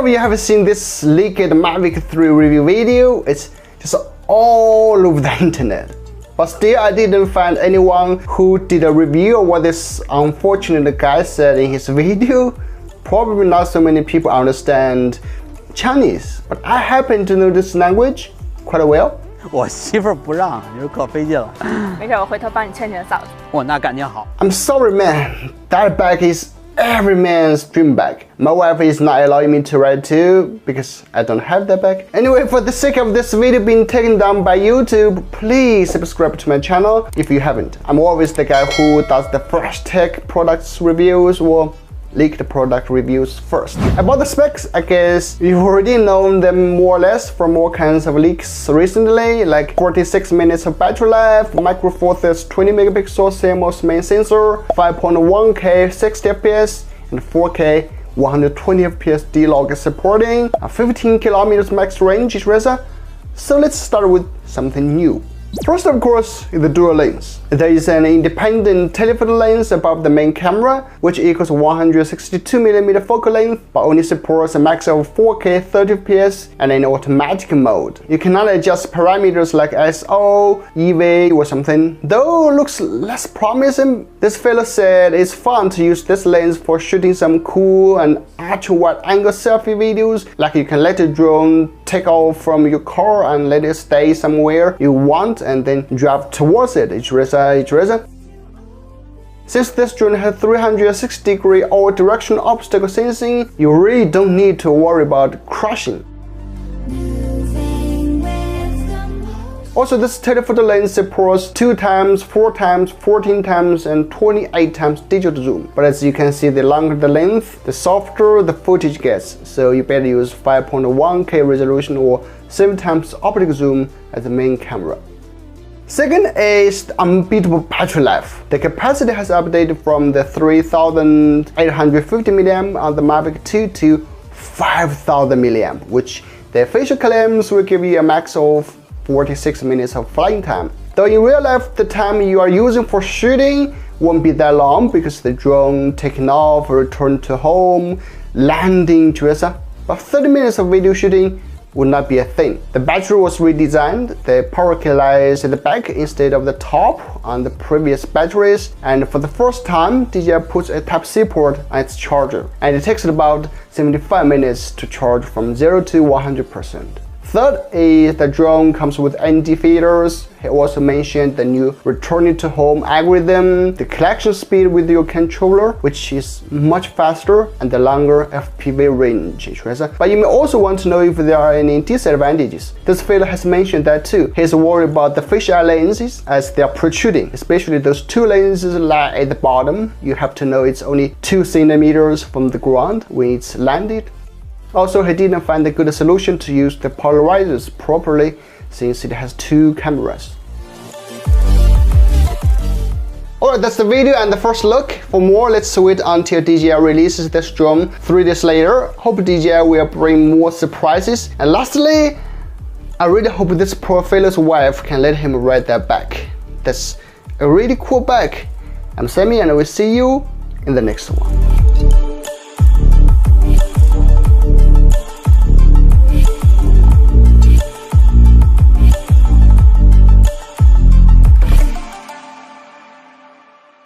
of you have seen this leaked MAVIC 3 review video. It's just all over the internet. But still, I didn't find anyone who did a review of what this unfortunate guy said in his video. Probably not so many people understand Chinese, but I happen to know this language quite well. 我媳妇儿不让，你说可费劲了。没事，我回头帮你劝劝嫂子。哦，那感情好。I'm sorry, man. That bag is every man's dream bag. My wife is not allowing me to ride too because I don't have that bag. Anyway, for the sake of this video being taken down by YouTube, please subscribe to my channel if you haven't. I'm always the guy who does the fresh tech products reviews or leaked product reviews first. About the specs, I guess you've already known them more or less from all kinds of leaks recently, like 46 minutes of battery life, micro four thirds 20 megapixel CMOS main sensor, 5.1K 60 fps, and 4K 120 fps D-Log supporting, a 15 kilometers max range razor. So let's start with something new. First, of course, is the dual lens. There is an independent telephoto lens above the main camera, which equals 162mm focal length, but only supports a max of 4K 30 fps and in automatic mode. You cannot adjust parameters like ISO, EV or something. Though it looks less promising, this fellow said it's fun to use this lens for shooting some cool and ultra-wide angle selfie videos, like you can let the drone take off from your car and let it stay somewhere you want and then drive towards it, each razor. Since this drone has 360-degree all-direction obstacle sensing, you really don't need to worry about crashing. Also, this telephoto lens supports 2x, 4x, 14x, and 28x digital zoom. But as you can see, the longer the length, the softer the footage gets. So you better use 5.1K resolution or 7x optical zoom as the main camera. Second is the unbeatable battery life. The capacity has updated from the 3850 mAh on the MAVIC 2 to 5000 mAh, which the official claims will give you a max of 46 minutes of flying time. Though in real life, the time you are using for shooting won't be that long because the drone taking off, return to home, landing, etc. But 30 minutes of video shooting would not be a thing. The battery was redesigned. The power key lies at the back instead of the top on the previous batteries, and for the first time DJI puts a Type-C port on its charger, and it takes about 75 minutes to charge from 0 to 100%. Third is the drone comes with ND feeders. He also mentioned the new returning to home algorithm, the collection speed with your controller, which is much faster, and the longer FPV range. But you may also want to know if there are any disadvantages. This fellow has mentioned that too. He's worried about the fisheye lenses as they are protruding, especially those two lenses lie at the bottom. You have to know it's only 2 centimeters from the ground when it's landed. Also, he didn't find a good solution to use the polarizers properly since it has 2 cameras. Alright, that's the video and the first look. For more, let's wait until DJI releases this drone 3 days later. Hope DJI will bring more surprises. And lastly, I really hope this poor fellow's wife can let him ride that bag. That's a really cool bag. I'm Sammy and I will see you in the next one.